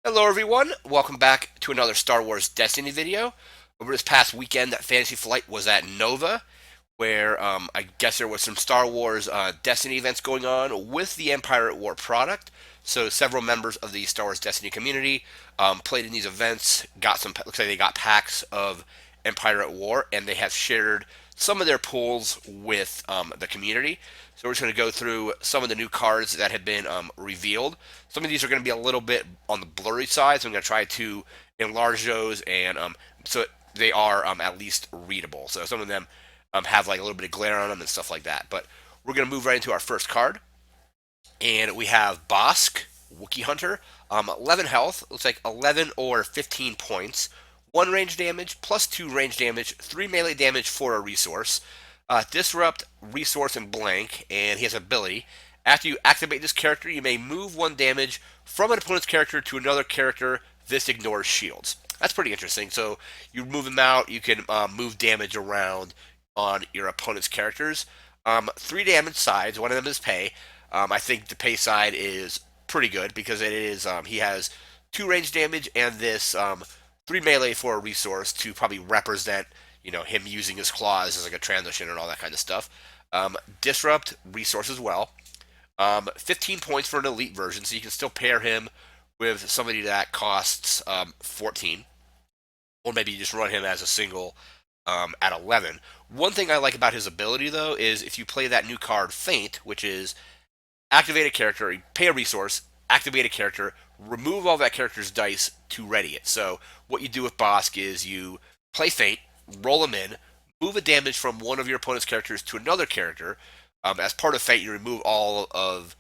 Hello everyone, welcome back to another Star Wars Destiny video. Over this past weekend, that Fantasy Flight was at Nova, where I guess there was some Star Wars Destiny events going on with the Empire at War product. So several members of the Star Wars Destiny community played in these events, looks like they got packs of Empire at War, and they have shared some of their pulls with the community. So we're just going to go through some of the new cards that have been revealed. Some of these are going to be a little bit on the blurry side, so I'm going to try to enlarge those and so they are at least readable. So some of them have like a little bit of glare on them and stuff like that. But we're going to move right into our first card, and we have Bossk, Wookiee Hunter, 11 health, looks like 11 or 15 points, 1 range damage, plus 2 range damage, 3 melee damage for a resource, disrupt, resource, and blank, and he has ability. After you activate this character, you may move 1 damage from an opponent's character to another character. This ignores shields. That's pretty interesting. So you move him out, you can move damage around on your opponent's characters. 3 damage sides, one of them is pay. I think the pay side is pretty good because it is he has 2 range damage and this 3 melee for a resource to probably represent him using his claws as like a transition and all that kind of stuff. Disrupt resource as well. 15 points for an elite version, so you can still pair him with somebody that costs 14, or maybe you just run him as a single at 11. One thing I like about his ability though is if you play that new card Feint, which is activate a character, pay a resource, activate a character, remove all that character's dice to ready it. So what you do with Bossk is you play Feint, roll him in, move a damage from one of your opponent's characters to another character. As part of Feint, you remove all of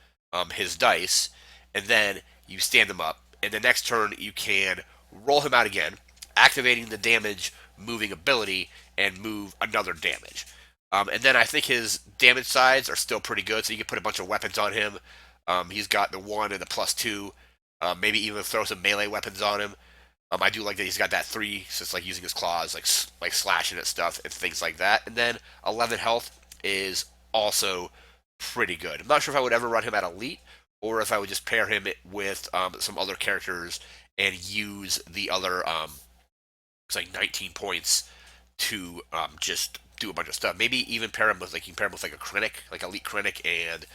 his dice, and then you stand him up. And the next turn, you can roll him out again, activating the damage moving ability, and move another damage. And then I think his damage sides are still pretty good, so you can put a bunch of weapons on him. He's got the 1 and the +2. Maybe even throw some melee weapons on him. I do like that he's got that 3, so it's like using his claws, like slashing at stuff and things like that. And then 11 health is also pretty good. I'm not sure if I would ever run him at elite, or if I would just pair him with some other characters and use the other it's like 19 points to just do a bunch of stuff. Maybe even pair him with you can pair him with like a Krennic, like Elite Krennic and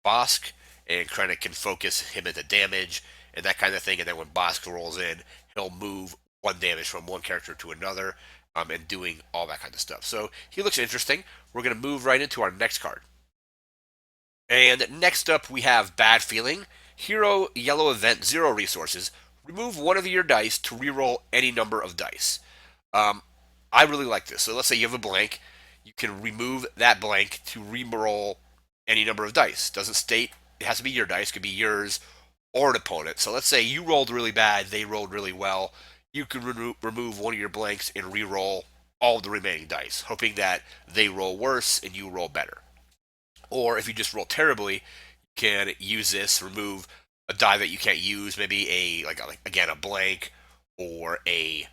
Bossk, and Krennic can focus him into damage and that kind of thing. And then when Bossk rolls in, he'll move 1 damage from one character to another, and doing all that kind of stuff. So he looks interesting. We're going to move right into our next card. And next up, we have Bad Feeling. Hero Yellow Event, 0 resources. Remove 1 of your dice to reroll any number of dice. Um, I really like this. So let's say you have a blank. You can remove that blank to reroll any number of dice. Doesn't state it has to be your dice. It could be yours or an opponent. So let's say you rolled really bad. They rolled really well. You can remove 1 of your blanks and reroll all the remaining dice, hoping that they roll worse and you roll better. Or if you just roll terribly, you can use this, remove a die that you can't use, maybe again a blank or a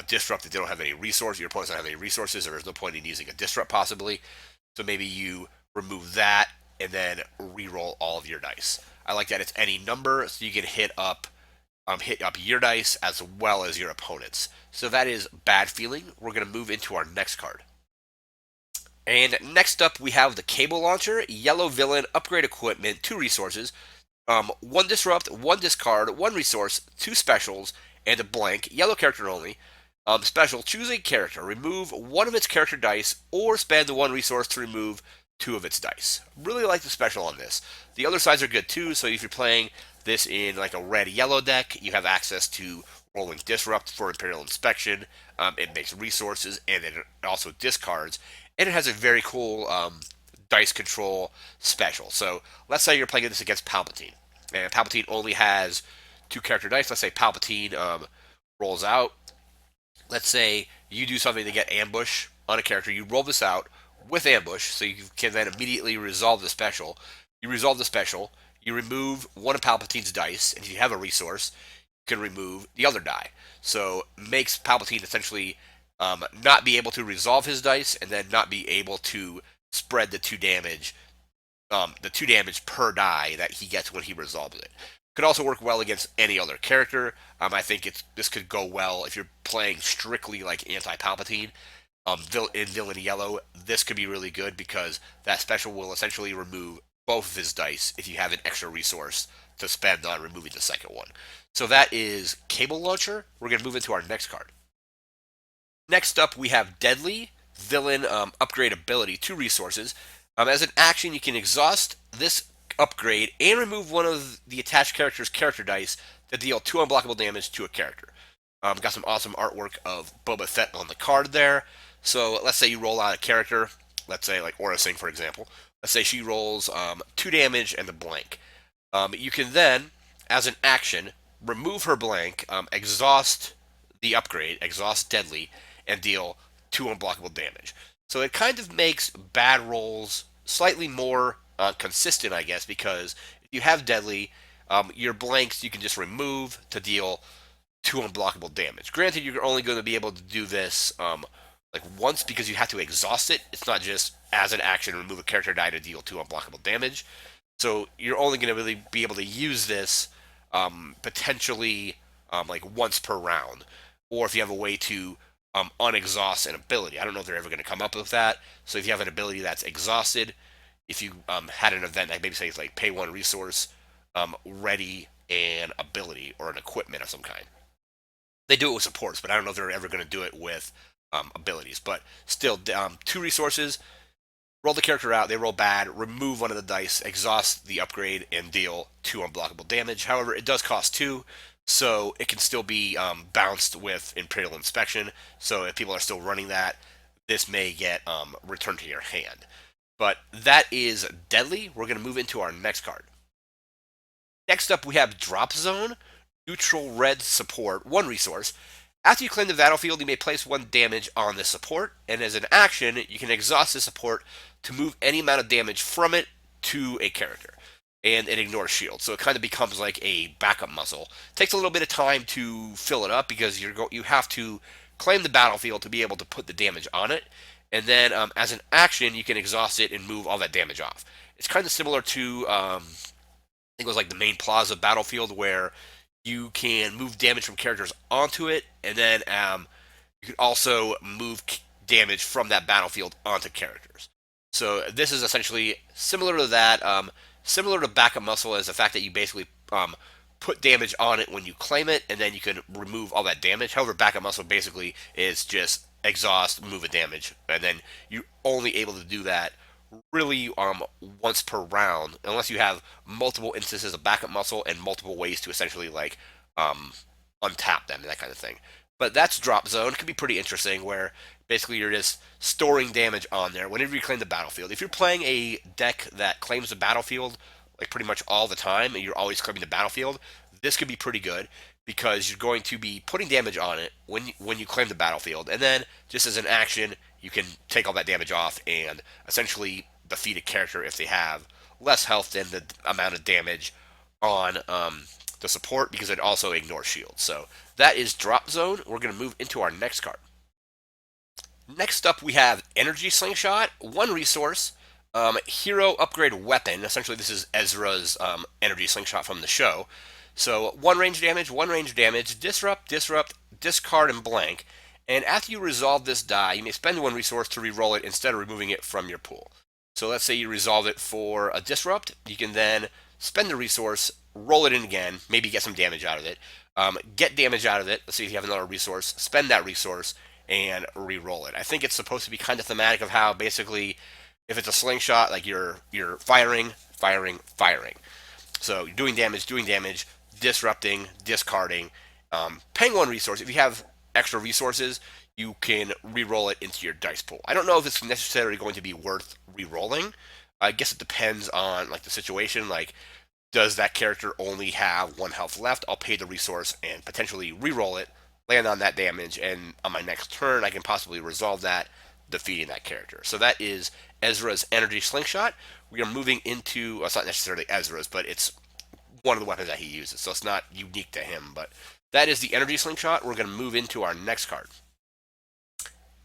disrupt that they don't have any resources. Your opponents don't have any resources, or there's no point in using a disrupt possibly. So maybe you remove that and then re-roll all of your dice. I like that it's any number, so you can hit up your dice as well as your opponents. So that is Bad Feeling. We're going to move into our next card. And next up, we have the Cable Launcher, Yellow Villain, Upgrade Equipment, 2 resources, 1 Disrupt, 1 Discard, 1 Resource, 2 Specials, and a blank, yellow character only. Special, choose a character, remove 1 of its character dice, or spend the 1 resource to remove 2 of its dice. Really like the special on this. The other sides are good too, so if you're playing this in like a red-yellow deck, you have access to rolling Disrupt for Imperial Inspection. It makes resources, and it also discards, and it has a very cool dice control special. So let's say you're playing this against Palpatine, and Palpatine only has 2 character dice. Let's say Palpatine rolls out. Let's say you do something to get ambush on a character. You roll this out with ambush, so you can then immediately resolve the special. You resolve the special. You remove 1 of Palpatine's dice, and if you have a resource, you can remove the other die. So makes Palpatine essentially not be able to resolve his dice, and then not be able to spread the 2 damage per die that he gets when he resolves it. Could also work well against any other character. I think this could go well if you're playing strictly like anti-Palpatine. In Villain Yellow, this could be really good because that special will essentially remove both of his dice if you have an extra resource to spend on removing the second one. So that is Cable Launcher. We're going to move into our next card. Next up, we have Deadly Villain Upgrade Ability, 2 resources. As an action, you can exhaust this upgrade and remove one of the attached character's character dice to deal 2 unblockable damage to a character. Got some awesome artwork of Boba Fett on the card there. So let's say you roll out a character, let's say like Aura Singh, for example. Let's say she rolls 2 damage and a blank. You can then, as an action, remove her blank, exhaust the upgrade, exhaust Deadly, and deal 2 unblockable damage. So it kind of makes bad rolls slightly more consistent, I guess, because if you have Deadly, your blanks you can just remove to deal 2 unblockable damage. Granted, you're only going to be able to do this like once because you have to exhaust it. It's not just as an action remove a character die to deal 2 unblockable damage. So you're only going to really be able to use this potentially like once per round, or if you have a way to unexhaust an ability. I don't know if they're ever going to come up with that. So if you have an ability that's exhausted, if you had an event that maybe says like pay 1 resource, ready an ability or an equipment of some kind. They do it with supports, but I don't know if they're ever going to do it with abilities. But still, 2 resources, roll the character out, they roll bad, remove one of the dice, exhaust the upgrade, and deal 2 unblockable damage. However, it does cost 2, so it can still be bounced with Imperial Inspection. So if people are still running that, this may get returned to your hand. But that is Deadly. We're going to move into our next card. Next up, we have Drop Zone. Neutral red support, 1 resource. After you claim the battlefield, you may place 1 damage on this support, and as an action, you can exhaust this support to move any amount of damage from it to a character. And it ignores shield, so it kind of becomes like a backup muscle. It takes a little bit of time to fill it up because you have to claim the battlefield to be able to put the damage on it, and then as an action, you can exhaust it and move all that damage off. It's kind of similar to, I think it was like the main plaza battlefield where you can move damage from characters onto it, and then you can also move damage from that battlefield onto characters. So this is essentially similar to that, similar to backup muscle as the fact that you basically put damage on it when you claim it, and then you can remove all that damage. However, backup muscle basically is just exhaust, move a damage, and then you're only able to do that really once per round, unless you have multiple instances of backup muscle and multiple ways to essentially like untap them and that kind of thing. But that's Drop Zone. It can be pretty interesting where basically you're just storing damage on there whenever you claim the battlefield. If you're playing a deck that claims the battlefield like pretty much all the time and you're always claiming the battlefield, this could be pretty good because you're going to be putting damage on it when you claim the battlefield, and then just as an action you can take all that damage off and essentially defeat a character if they have less health than the amount of damage on the support, because it also ignores shields. So that is Drop Zone. We're going to move into our next card. Next up, we have Energy Slingshot, 1 resource, hero upgrade weapon. Essentially, this is Ezra's Energy Slingshot from the show. So 1 range damage, disrupt, discard, and blank. And after you resolve this die, you may spend 1 resource to reroll it instead of removing it from your pool. So let's say you resolve it for a disrupt, you can then spend the resource, roll it in again, maybe get some damage out of it, get damage out of it. Let's see if you have another resource, spend that resource, and re-roll it. I think it's supposed to be kind of thematic of how basically if it's a slingshot, like you're firing. So you're doing damage, disrupting, discarding, paying 1 resource. If you have extra resources, you can re-roll it into your dice pool. I don't know if it's necessarily going to be worth re-rolling. I guess it depends on like the situation. Like, does that character only have 1 health left? I'll pay the resource and potentially re-roll it, land on that damage, and on my next turn I can possibly resolve that, defeating that character. So that is Ezra's Energy Slingshot. We are moving into, well, it's not necessarily Ezra's, but it's one of the weapons that he uses, so it's not unique to him. But that is the Energy Slingshot. We're going to move into our next card.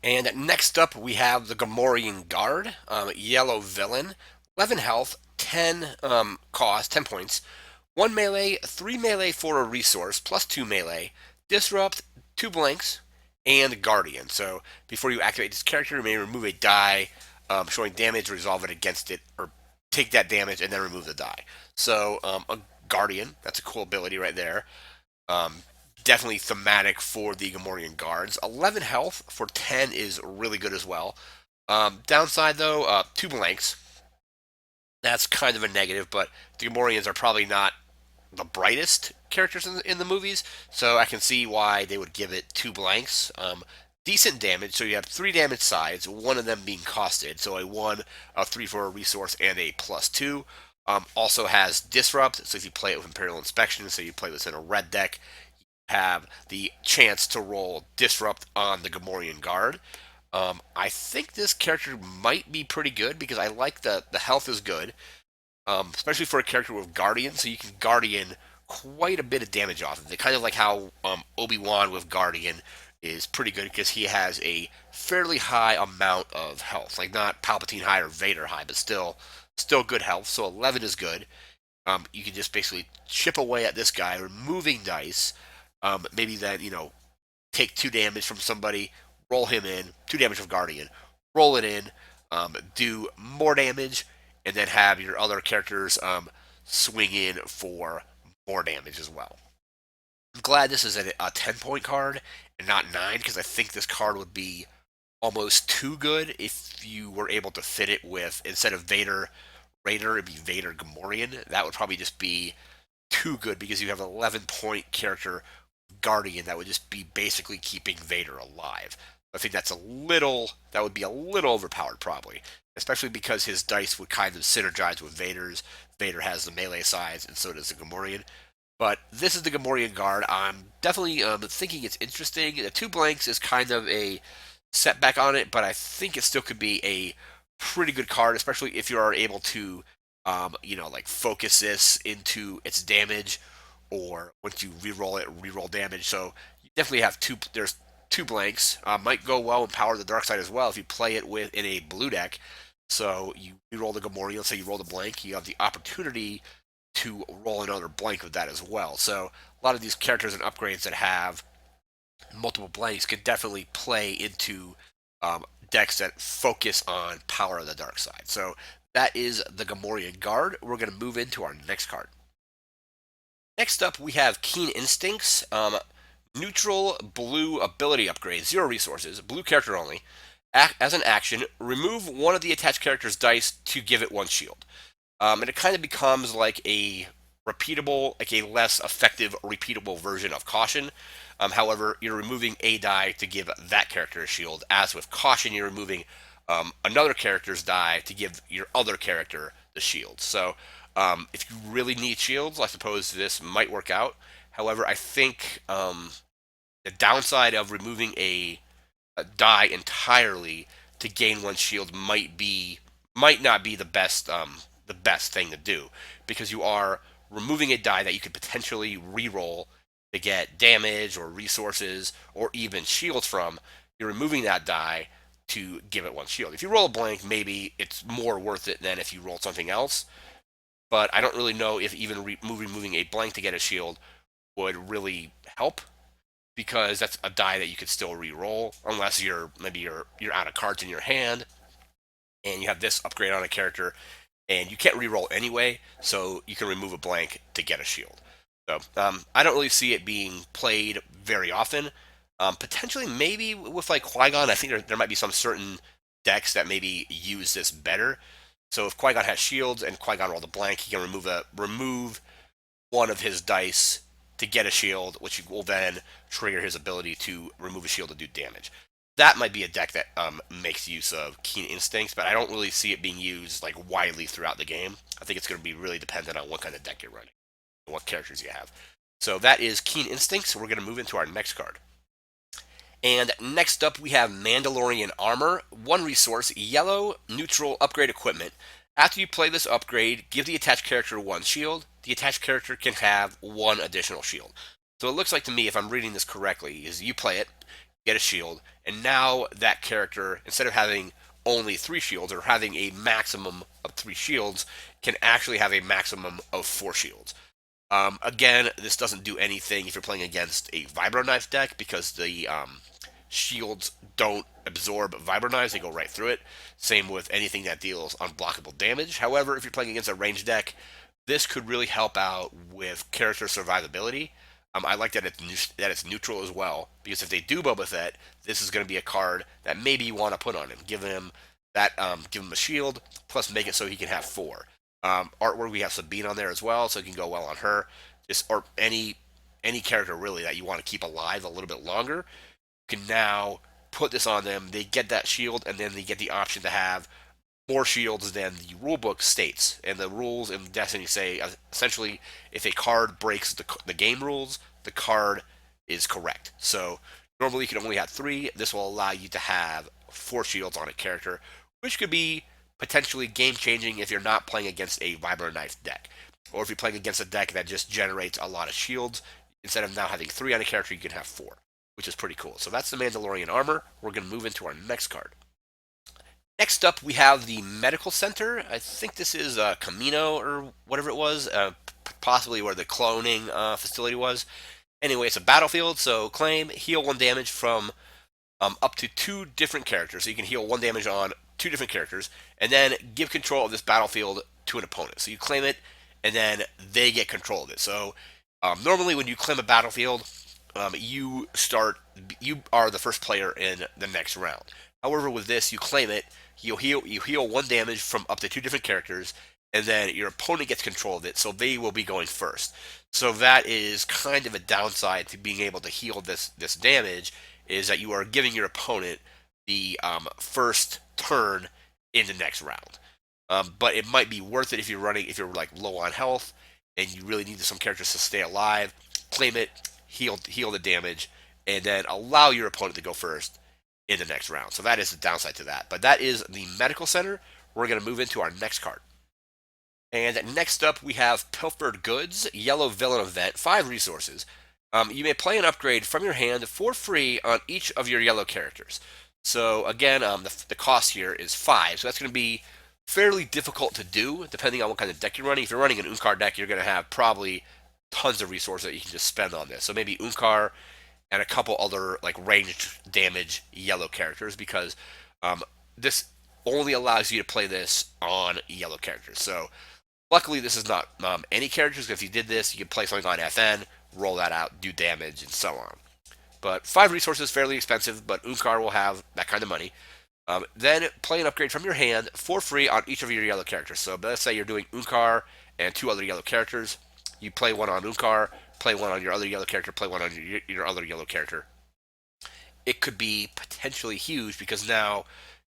And next up, we have the Gamorrean Guard, yellow villain, 11 health, 10 cost, 10 points. 1 melee, 3 melee for a resource, plus 2 melee, disrupt, 2 blanks, and guardian. So before you activate this character, you may remove a die showing damage, resolve it against it, or take that damage and then remove the die. So a guardian, that's a cool ability right there. Um, Definitely thematic for the Gamorrean guards. 11 health for 10 is really good as well. Downside though, 2 blanks. That's kind of a negative, but the Gamorreans are probably not the brightest characters in the movies, so I can see why they would give it 2 blanks. Decent damage, so you have 3 damage sides, one of them being costed, so a 1, a 3 for a resource, and a +2. Also has Disrupt, so if you play it with Imperial Inspection, so you play this in a red deck, have the chance to roll Disrupt on the Gamorrean Guard. I think this character might be pretty good because I like the health is good, especially for a character with Guardian, so you can Guardian quite a bit of damage off of it. Kind of like how Obi-Wan with Guardian is pretty good because he has a fairly high amount of health. Like not Palpatine high or Vader high, but still good health. So 11 is good. You can just basically chip away at this guy, removing dice. Maybe then, take 2 damage from somebody, roll him in, 2 damage from Guardian, roll it in, do more damage, and then have your other characters swing in for more damage as well. I'm glad this is a 10-point card and not 9 because I think this card would be almost too good if you were able to fit it with, instead of Vader Raider, it'd be Vader Gamorrean. That would probably just be too good because you have an 11-point character Guardian that would just be basically keeping Vader alive. I think that would be a little overpowered probably, especially because his dice would kind of synergize with Vader's. Vader has the melee sides, and so does the Gamorrean. But this is the Gamorrean Guard. I'm definitely thinking it's interesting. The 2 blanks is kind of a setback on it, but I think it still could be a pretty good card, especially if you are able to, like focus this into its damage, or once you re-roll it, re-roll damage. So you definitely have two. There's 2 blanks. Might go well in Power of the Dark Side as well if you play it in a blue deck. So you roll the Gamorrean, let's say you roll the blank, you have the opportunity to roll another blank with that as well. So a lot of these characters and upgrades that have multiple blanks can definitely play into decks that focus on Power of the Dark Side. So that is the Gamorrean Guard. We're going to move into our next card. Next up, we have Keen Instincts. Neutral blue ability upgrade, 0 resources, blue character only. As an action, remove one of the attached character's dice to give it 1 shield. And it kind of becomes like a repeatable, like a less effective, repeatable version of Caution. However, you're removing a die to give that character a shield. As with Caution, you're removing another character's die to give your other character the shield. So if you really need shields, I suppose this might work out. However, I think the downside of removing a die entirely to gain 1 shield might not be the best thing to do, because you are removing a die that you could potentially re-roll to get damage or resources or even shields from. You're removing that die to give it 1 shield. If you roll a blank, maybe it's more worth it than if you rolled something else. But I don't really know if even removing a blank to get a shield would really help, because that's a die that you could still re-roll unless you're out of cards in your hand and you have this upgrade on a character and you can't re-roll anyway, so you can remove a blank to get a shield. So I don't really see it being played very often. Potentially, maybe with like Qui-Gon, I think there might be some certain decks that maybe use this better. So if Qui-Gon has shields and Qui-Gon rolled a blank, he can remove one of his dice to get a shield, which will then trigger his ability to remove a shield to do damage. That might be a deck that makes use of Keen Instincts, but I don't really see it being used like widely throughout the game. I think it's going to be really dependent on what kind of deck you're running and what characters you have. So that is Keen Instincts. We're going to move into our next card. And next up, we have Mandalorian Armor. 1 resource, yellow, neutral, upgrade equipment. After you play this upgrade, give the attached character 1 shield. The attached character can have 1 additional shield. So it looks like to me, if I'm reading this correctly, is you play it, get a shield, and now that character, instead of having only 3 shields or having a maximum of 3 shields, can actually have a maximum of 4 shields. Again, this doesn't do anything if you're playing against a Vibro Knife deck because the shields don't absorb Vibro Knives, they go right through it. Same with anything that deals unblockable damage. However, if you're playing against a ranged deck, this could really help out with character survivability. I like that it's neutral as well, because if they do Boba Fett, this is going to be a card that maybe you want to put on him. Give him a shield, plus make it so he can have four. Artwork, we have Sabine on there as well, so it can go well on her. Just or any character really that you want to keep alive a little bit longer, you can now put this on them. They get that shield, and then they get the option to have more shields than the rulebook states. And the rules in Destiny say essentially if a card breaks the game rules, the card is correct. So normally you can only have three. This will allow you to have four shields on a character, which could be potentially game changing if you're not playing against a Vibro Knife deck. Or if you're playing against a deck that just generates a lot of shields, instead of now having three on a character, you can have four, which is pretty cool. So that's the Mandalorian armor. We're going to move into our next card. Next up, we have the Medical Center. I think this is Camino or whatever it was, possibly where the cloning facility was. Anyway, it's a battlefield, so claim, heal one damage from up to two different characters. So you can heal one damage on two different characters, and then give control of this battlefield to an opponent. So you claim it, and then they get control of it. So normally, when you claim a battlefield, you are the first player in the next round. However, with this, you claim it, you heal one damage from up to two different characters, and then your opponent gets control of it, so they will be going first. So that is kind of a downside to being able to heal this damage, is that you are giving your opponent the first turn in the next round. But it might be worth it if you're like low on health and you really need some characters to stay alive. Claim it, heal the damage, and then allow your opponent to go first in the next round. So that is the downside to that. But that is the Medical Center. We're going to move into our next card. And next up, we have Pilfered Goods, Yellow Villain Event, 5 resources. You may play an upgrade from your hand for free on each of your yellow characters. So again, the cost here is 5, so that's going to be fairly difficult to do depending on what kind of deck you're running. If you're running an Unkar deck, you're going to have probably tons of resources that you can just spend on this. So maybe Unkar and a couple other like ranged damage yellow characters, because this only allows you to play this on yellow characters. So luckily, this is not any characters. If you did this, you could play something on FN, roll that out, do damage, and so on. But 5 resources, fairly expensive, but Unkar will have that kind of money. Then play an upgrade from your hand for free on each of your yellow characters. So let's say you're doing Unkar and 2 other yellow characters. You play one on Unkar, play one on your other yellow character, play one on your other yellow character. It could be potentially huge because now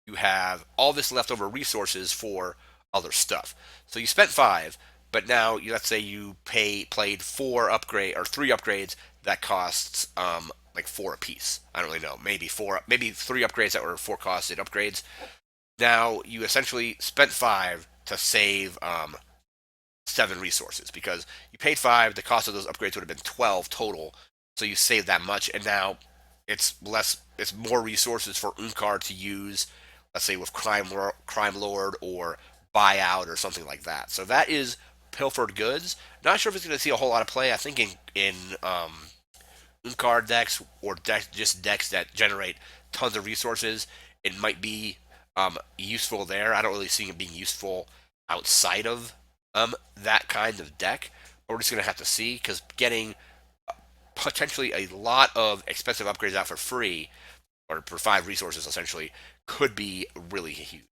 you have all this leftover resources for other stuff. So you spent 5, but now let's say you played 3 upgrades that costs like 4 apiece. I don't really know, maybe 3 upgrades that were 4 costed upgrades. Now you essentially spent 5 to save 7 resources, because you paid 5. The cost of those upgrades would have been 12 total. So you saved that much, and now it's more resources for Unkar to use. Let's say with Crime Lord or Buyout or something like that. So that is Pilfered Goods. Not sure if it's going to see a whole lot of play. I think in Unkar decks or just decks that generate tons of resources, it might be useful there. I don't really see it being useful outside of that kind of deck. But we're just going to have to see, because getting potentially a lot of expensive upgrades out for free, or for 5 resources essentially, could be really huge.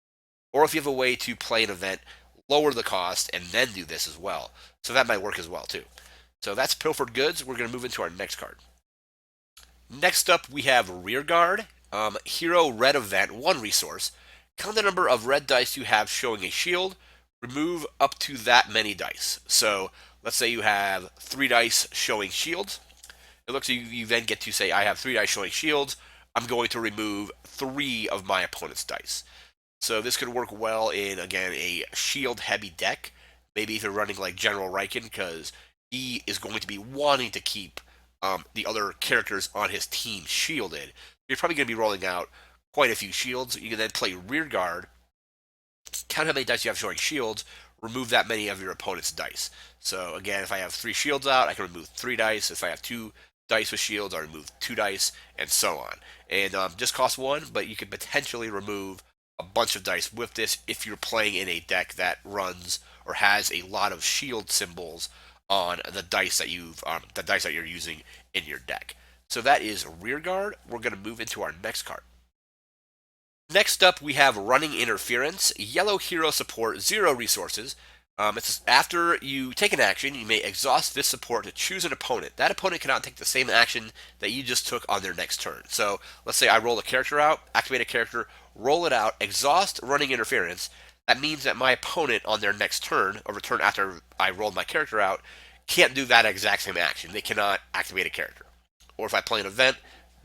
Or if you have a way to play an event, lower the cost, and then do this as well. So that might work as well too. So that's Pilfered Goods. We're going to move into our next card. Next up, we have Rearguard. Hero Red Event, 1 resource. Count the number of red dice you have showing a shield. Remove up to that many dice. So let's say you have 3 dice showing shields. It looks like you then get to say, I have 3 dice showing shields. I'm going to remove 3 of my opponent's dice. So this could work well in, again, a shield-heavy deck. Maybe if you're running like General Riken, because he is going to be wanting to keep the other characters on his team shielded. You're probably going to be rolling out quite a few shields. You can then play Rearguard, count how many dice you have showing shields, remove that many of your opponent's dice. So again, if I have 3 shields out, I can remove 3 dice. If I have 2 dice with shields, I remove 2 dice, and so on. And just cost 1, but you could potentially remove a bunch of dice with this if you're playing in a deck that runs or has a lot of shield symbols on the dice that you're using in your deck. So that is Rearguard. We're going to move into our next card. Next up, we have Running Interference, Yellow Hero Support, 0 resources. It's after you take an action, you may exhaust this support to choose an opponent. That opponent cannot take the same action that you just took on their next turn. So let's say I roll a character out, activate a character, roll it out, exhaust Running Interference. That means that my opponent on their next turn, or turn after I rolled my character out, can't do that exact same action. They cannot activate a character. Or if I play an event,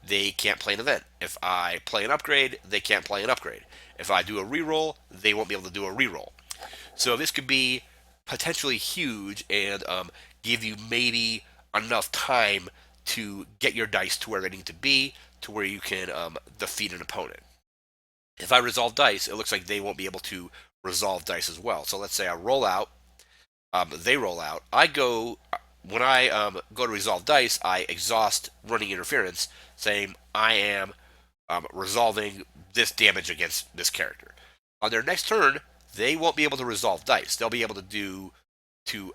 they can't play an event. If I play an upgrade, they can't play an upgrade. If I do a reroll, they won't be able to do a reroll. So this could be potentially huge and give you maybe enough time to get your dice to where they need to be, to where you can defeat an opponent. If I resolve dice, it looks like they won't be able to resolve dice as well. So let's say I roll out, they roll out. When I go to resolve dice, I exhaust Running Interference, saying I am resolving this damage against this character. On their next turn, they won't be able to resolve dice. They'll be able to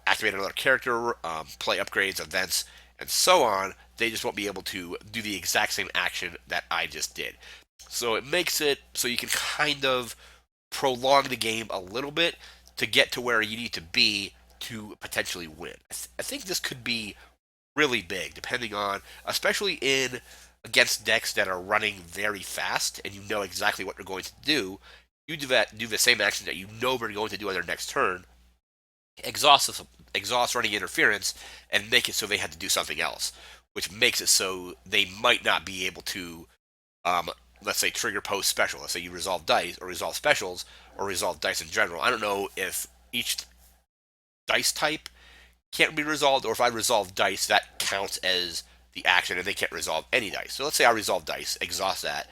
activate another character, play upgrades, events, and so on. They just won't be able to do the exact same action that I just did. So it makes it so you can kind of prolong the game a little bit to get to where you need to be to potentially win. I think this could be really big, depending on, especially in against decks that are running very fast and you know exactly what they're going to do. You do the same action that you know they're going to do on their next turn, exhaust Running Interference, and make it so they had to do something else, which makes it so they might not be able to, let's say, trigger post special. Let's say you resolve dice or resolve specials or resolve dice in general. I don't know if each dice type can't be resolved, or if I resolve dice, that counts as the action and they can't resolve any dice. So let's say I resolve dice, exhaust that.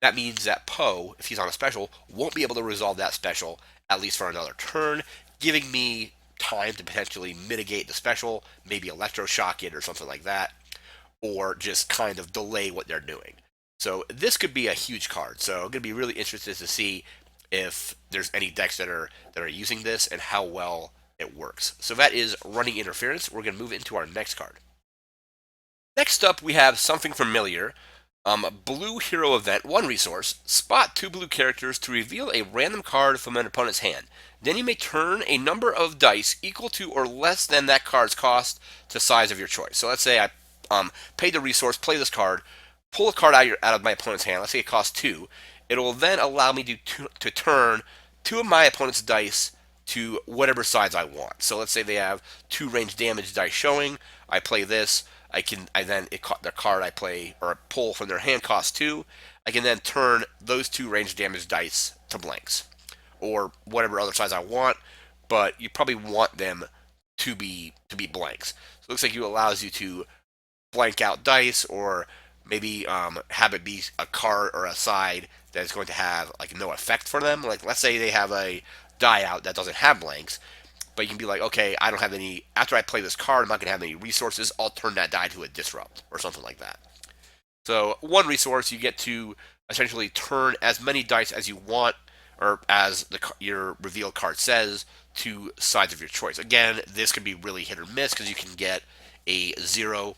That means that Poe, if he's on a special, won't be able to resolve that special, at least for another turn, giving me time to potentially mitigate the special, maybe electroshock it or something like that, or just kind of delay what they're doing. So this could be a huge card. So I'm going to be really interested to see if there's any decks that are using this and how well it works. So that is Running Interference. We're going to move into our next card. Next up, we have something familiar. Blue Hero Event, 1 resource. Spot 2 blue characters to reveal a random card from an opponent's hand. Then you may turn a number of dice equal to or less than that card's cost to size of your choice. So let's say I paid the resource, play this card, pull a card out of my opponent's hand. Let's say it costs 2. It will then allow me to turn 2 of my opponent's dice to whatever size I want. So let's say they have 2 range damage dice showing. I play this. The card I play or pull from their hand costs 2. I can then turn those 2 range damage dice to blanks, or whatever other size I want. But you probably want them to be blanks. So it looks like it allows you to blank out dice, or maybe have it be a card or a side that is going to have like no effect for them. Like let's say they have a die out that doesn't have blanks, but you can be like, okay, I don't have any, after I play this card, I'm not going to have any resources, I'll turn that die to a disrupt, or something like that. So 1 resource, you get to essentially turn as many dice as you want, or as your revealed card says, to sides of your choice. Again, this can be really hit or miss, because you can get a 0,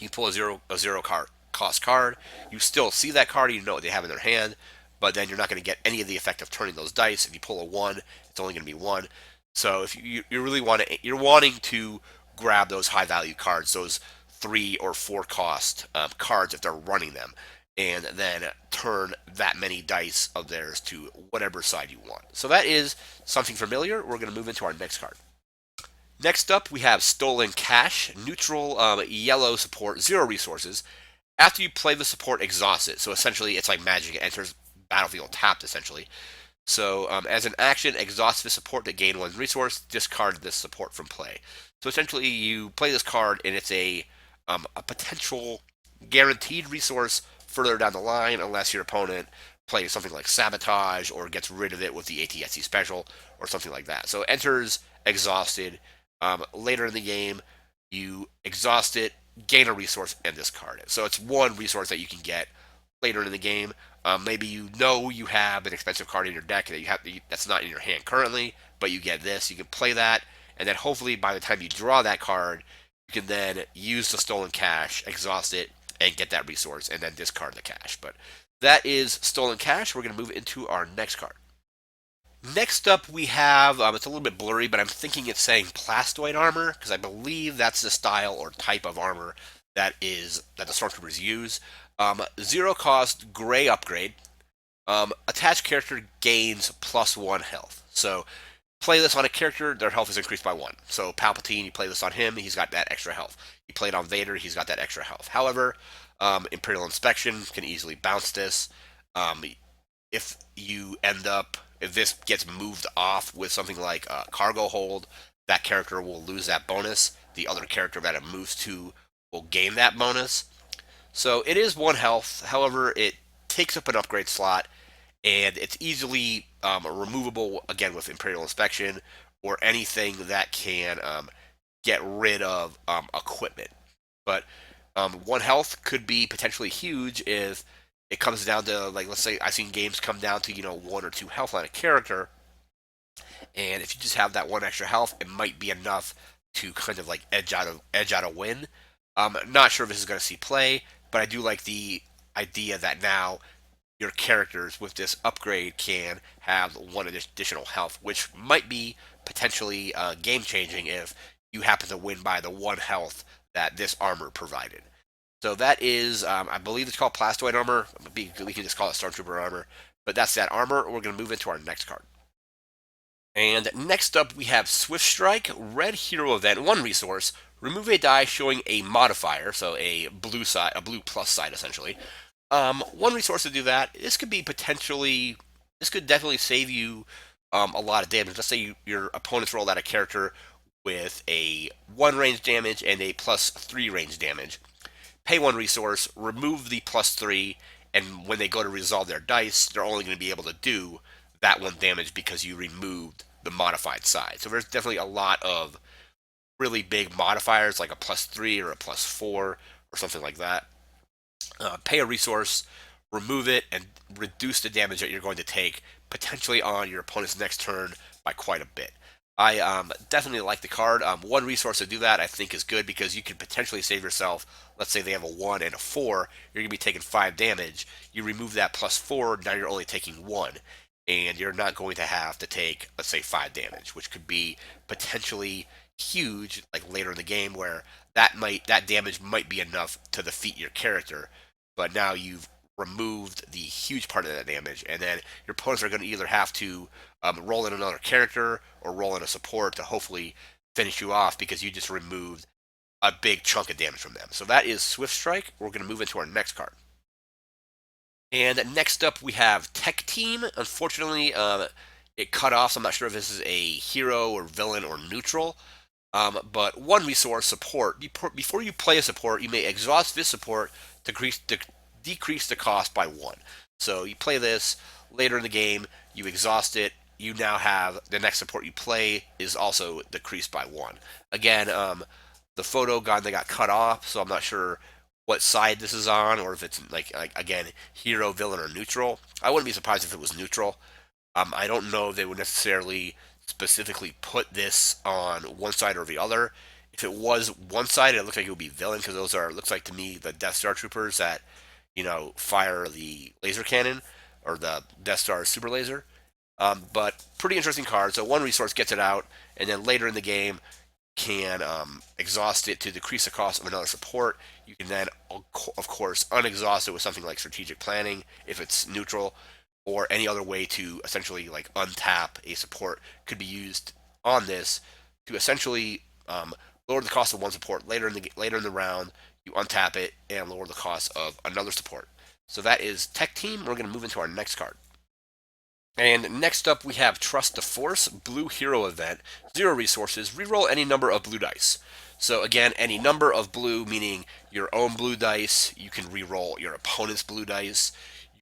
you pull a zero card cost card, you still see that card, you know what they have in their hand, but then you're not going to get any of the effect of turning those dice. If you pull a 1, it's only going to be 1. So if you really you're wanting to grab those high value cards, those 3 or 4 cost cards if they're running them, and then turn that many dice of theirs to whatever side you want. So that is something familiar. We're going to move into our next card. Next up, we have Stolen Cash, neutral yellow support, 0 resources. After you play the support, exhaust it. So essentially, it's like magic. It enters battlefield tapped, essentially. So as an action, exhaust the support to gain 1 resource, discard this support from play. So essentially, you play this card, and it's a potential guaranteed resource further down the line, unless your opponent plays something like Sabotage or gets rid of it with the ATSC special or something like that. So it enters exhausted. Later in the game, you exhaust it, gain a resource, and discard it. So it's one resource that you can get later in the game. Maybe you know you have an expensive card in your deck that that's not in your hand currently, but you get this. You can play that, and then hopefully by the time you draw that card, you can then use the stolen cash, exhaust it, and get that resource, and then discard the cash. But that is stolen cash. We're going to move into our next card. Next up, we have, it's a little bit blurry, but I'm thinking it's saying plastoid armor, because I believe that's the style or type of armor that the Stormtroopers use. Zero cost, gray upgrade. Attached character gains +1 health. So, play this on a character, their health is increased by 1. So, Palpatine, you play this on him, he's got that extra health. You play it on Vader, he's got that extra health. However, Imperial Inspection can easily bounce this. If you end up, if this gets moved off with something like Cargo Hold, that character will lose that bonus. The other character that it moves to will gain that bonus. So it is 1 health. However, it takes up an upgrade slot, and it's easily removable again with Imperial Inspection or anything that can get rid of equipment. But 1 health could be potentially huge if it comes down to, like, let's say I've seen games come down to 1 or 2 health on a character, and if you just have that 1 extra health, it might be enough to kind of like edge out a win. I'm not sure if this is going to see play, but I do like the idea that now your characters with this upgrade can have 1 additional health, which might be potentially game changing if you happen to win by the 1 health that this armor provided. So that is, I believe it's called plastoid armor. We can just call it Stormtrooper armor. But that's that armor. We're going to move into our next card. And next up, we have Swift Strike, Red Hero Event, 1 resource. Remove a die showing a modifier, so a blue side, a blue plus side essentially. 1 resource to do that. This could definitely save you a lot of damage. Let's say your opponents roll out a character with a 1 range damage and a +3 range damage. Pay 1 resource, remove the +3, and when they go to resolve their dice, they're only going to be able to do that 1 damage because you removed the modified side. So there's definitely a lot of really big modifiers like a +3 or a +4 or something like that. Pay a resource, remove it, and reduce the damage that you're going to take potentially on your opponent's next turn by quite a bit. I definitely like the card. 1 resource to do that I think is good because you can potentially save yourself. Let's say they have a 1 and a 4. You're going to be taking 5 damage. You remove that +4, now you're only taking 1. And you're not going to have to take, let's say, 5 damage, which could be potentially huge, like later in the game, where that damage might be enough to defeat your character. But now you've removed the huge part of that damage, and then your opponents are going to either have to roll in another character or roll in a support to hopefully finish you off because you just removed a big chunk of damage from them. So that is Swift Strike. We're going to move into our next card. And next up, we have Tech Team. Unfortunately, it cut off, so I'm not sure if this is a hero or villain or neutral. But 1 resource, support. Before you play a support, you may exhaust this support to decrease the cost by 1. So you play this later in the game, you exhaust it, you now have the next support you play is also decreased by 1. Again, the photo got cut off, so I'm not sure what side this is on, or if it's like again, hero, villain, or neutral. I wouldn't be surprised if it was neutral. I don't know if they would necessarily specifically put this on one side or the other. If it was one side, it looks like it would be villain because those looks like to me the Death Star troopers that fire the laser cannon or the Death Star super laser. But pretty interesting card. So 1 resource gets it out, and then later in the game can exhaust it to decrease the cost of another support. You can then, of course, unexhaust it with something like strategic planning if it's neutral, or any other way to essentially like untap a support could be used on this to essentially lower the cost of 1 support later in the round. You untap it and lower the cost of another support. So that is Tech Team. We're going to move into our next card. And next up, we have Trust the Force, Blue Hero Event, 0 resources, reroll any number of blue dice. So again, any number of blue, meaning your own blue dice. You can reroll your opponent's blue dice.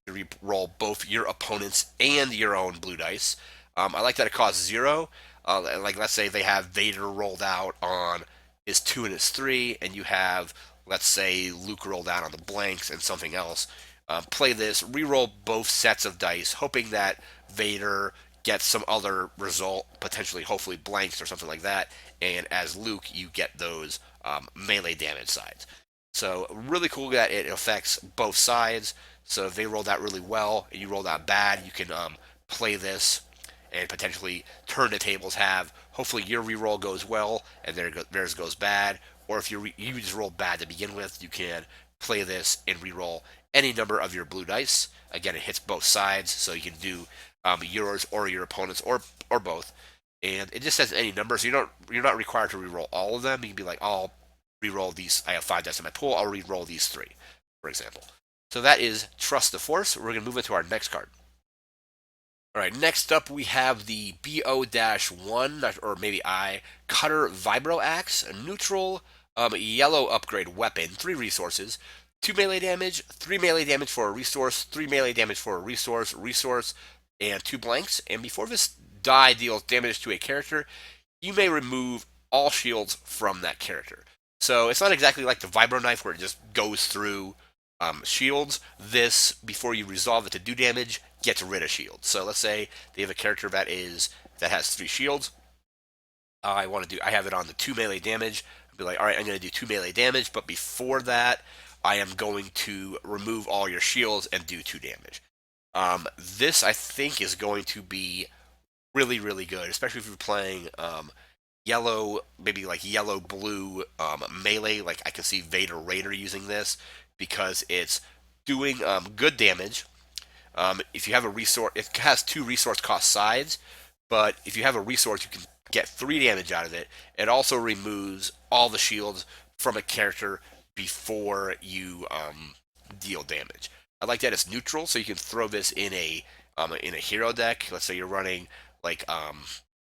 You re-roll both your opponent's and your own blue dice. I like that it costs 0. Like, let's say they have Vader rolled out on his 2 and his 3, and you have, let's say, Luke rolled out on the blanks and something else. Play this, re-roll both sets of dice, hoping that Vader gets some other result, potentially, hopefully, blanks or something like that. And as Luke, you get those melee damage sides. So really cool that it affects both sides. So if they rolled out really well and you rolled out bad, you can play this and potentially turn the tables. Have hopefully your reroll goes well and theirs goes bad, or if you just rolled bad to begin with, you can play this and reroll any number of your blue dice. Again, it hits both sides, so you can do yours or your opponent's or both. And it just says any number, so you're not required to reroll all of them. You can be like, I'll reroll these. I have 5 dice in my pool. I'll reroll these 3, for example. So that is Trust the Force. We're going to move into our next card. All right, next up we have the BO-1, or maybe I, Cutter Vibroaxe, a neutral yellow upgrade weapon, 3 resources, 2 melee damage, 3 melee damage for a resource, 3 melee damage for a resource, and 2 blanks. And before this die deals damage to a character, you may remove all shields from that character. So it's not exactly like the Vibro Knife where it just goes through shields. This, before you resolve it to do damage, gets rid of shields. So let's say they have a character that has 3 shields. I have it on the 2 melee damage. I'll be like, all right, I'm going to do 2 melee damage, but before that, I am going to remove all your shields and do 2 damage. This, I think, is going to be really, really good, especially if you're playing yellow, maybe like yellow blue melee. Like I can see Vader Raider using this because it's doing good damage. If you have a resource, it has 2 resource cost sides, but if you have a resource, you can get 3 damage out of it. It also removes all the shields from a character before you deal damage. I like that it's neutral, so you can throw this in a hero deck. Let's say you're running like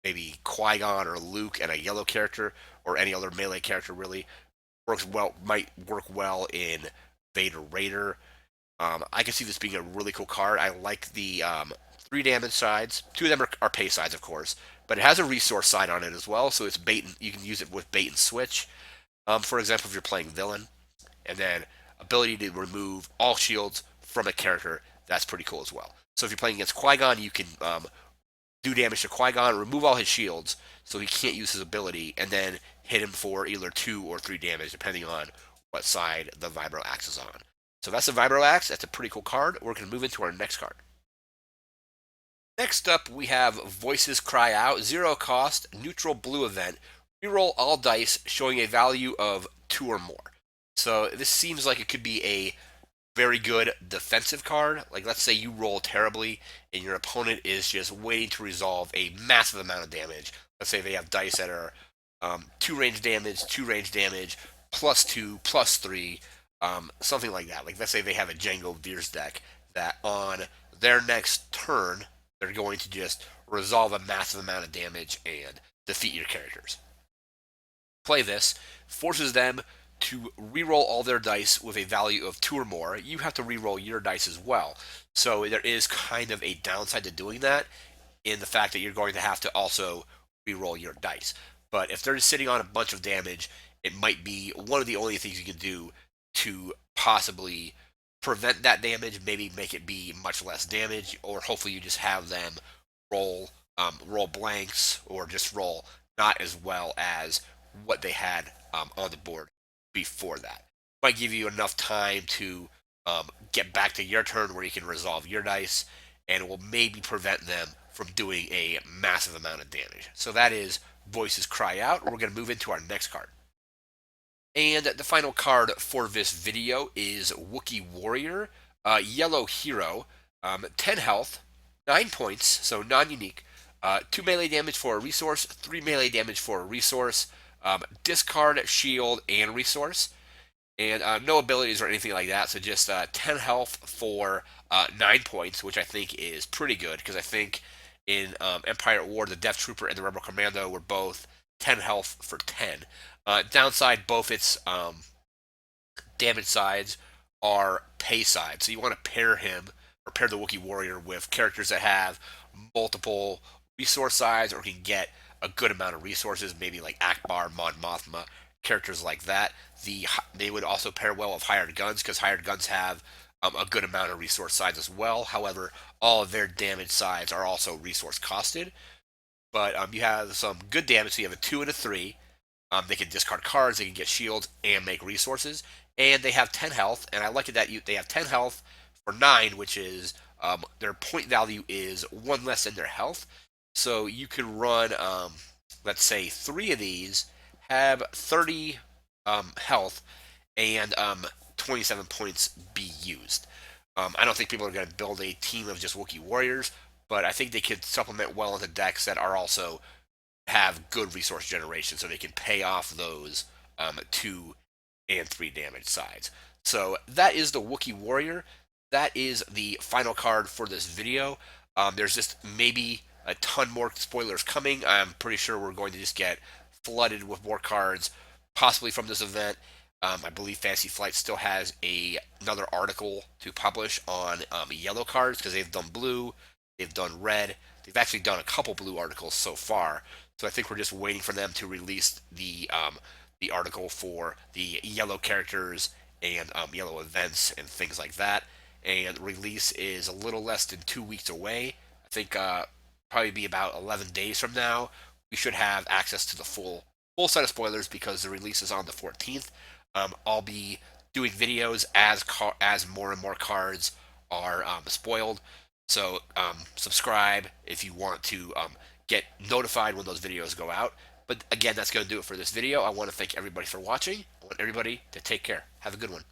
maybe Qui-Gon or Luke and a yellow character, or any other melee character really might work well in Vader Raider. I can see this being a really cool card. I like the 3 damage sides. 2 of them are pay sides, of course, but it has a resource side on it as well, so it's bait. You can use it with bait and switch. For example, if you're playing villain, and then ability to remove all shields from a character, that's pretty cool as well. So if you're playing against Qui-Gon, you can do damage to Qui-Gon, remove all his shields so he can't use his ability, and then hit him for either 2 or 3 damage, depending on what side the Vibroaxe is on. So that's the Vibroaxe. That's a pretty cool card. We're going to move into our next card. Next up, we have Voices Cry Out, 0 cost, neutral blue event. Reroll all dice showing a value of 2 or more. So this seems like it could be a very good defensive card. Like, let's say you roll terribly and your opponent is just waiting to resolve a massive amount of damage. Let's say they have dice that are 2 range damage, +2, +3, something like that. Like, let's say they have a Jango Veers deck that on their next turn, they're going to just resolve a massive amount of damage and defeat your characters. Play this, forces them to reroll all their dice with a value of 2 or more. You have to reroll your dice as well. So there is kind of a downside to doing that, in the fact that you're going to have to also reroll your dice. But if they're just sitting on a bunch of damage, it might be one of the only things you can do to possibly prevent that damage, maybe make it be much less damage, or hopefully you just have them roll blanks, or just roll not as well as what they had on the board before that. Might give you enough time to get back to your turn where you can resolve your dice, and will maybe prevent them from doing a massive amount of damage. So that is Voices Cry Out. We're going to move into our next card. And the final card for this video is Wookiee Warrior, Yellow Hero, 10 health, 9 points, so non-unique, 2 melee damage for a resource, 3 melee damage for a resource, discard, shield, and resource, and no abilities or anything like that, so just 10 health for 9 points, which I think is pretty good, because I think in Empire at War, the Death Trooper and the Rebel Commando were both 10 health for 10. Downside, both its damage sides are pay sides, so you want to pair him or pair the Wookiee warrior with characters that have multiple resource size or can get a good amount of resources, maybe like Akbar, Mon Mothma, characters like that. They would also pair well with hired guns because hired guns have a good amount of resource size as well. However, all of their damage sides are also resource costed. But you have some good damage. So you have a 2 and a 3. They can discard cards, they can get shields, and make resources. And they have 10 health. And I like it that they have 10 health for 9, which is their point value is 1 less than their health. So you could run, let's say, 3 of these, have 30 health, and 27 points be used. I don't think people are going to build a team of just Wookiee warriors, but I think they could supplement well into decks that are also have good resource generation, so they can pay off those 2 and 3 damage sides. So that is the Wookiee warrior. That is the final card for this video. There's just maybe a ton more spoilers coming. I'm pretty sure we're going to just get flooded with more cards, possibly from this event. I believe Fantasy Flight still has another article to publish on yellow cards because they've done blue, they've done red. They've actually done a couple blue articles so far. So I think we're just waiting for them to release the article for the yellow characters and yellow events and things like that. And release is a little less than 2 weeks away. I think probably be about 11 days from now. We should have access to the full set of spoilers because the release is on the 14th. I'll be doing videos as more and more cards are spoiled. So subscribe if you want to get notified when those videos go out. But again, that's going to do it for this video. I want to thank everybody for watching. I want everybody to take care. Have a good one.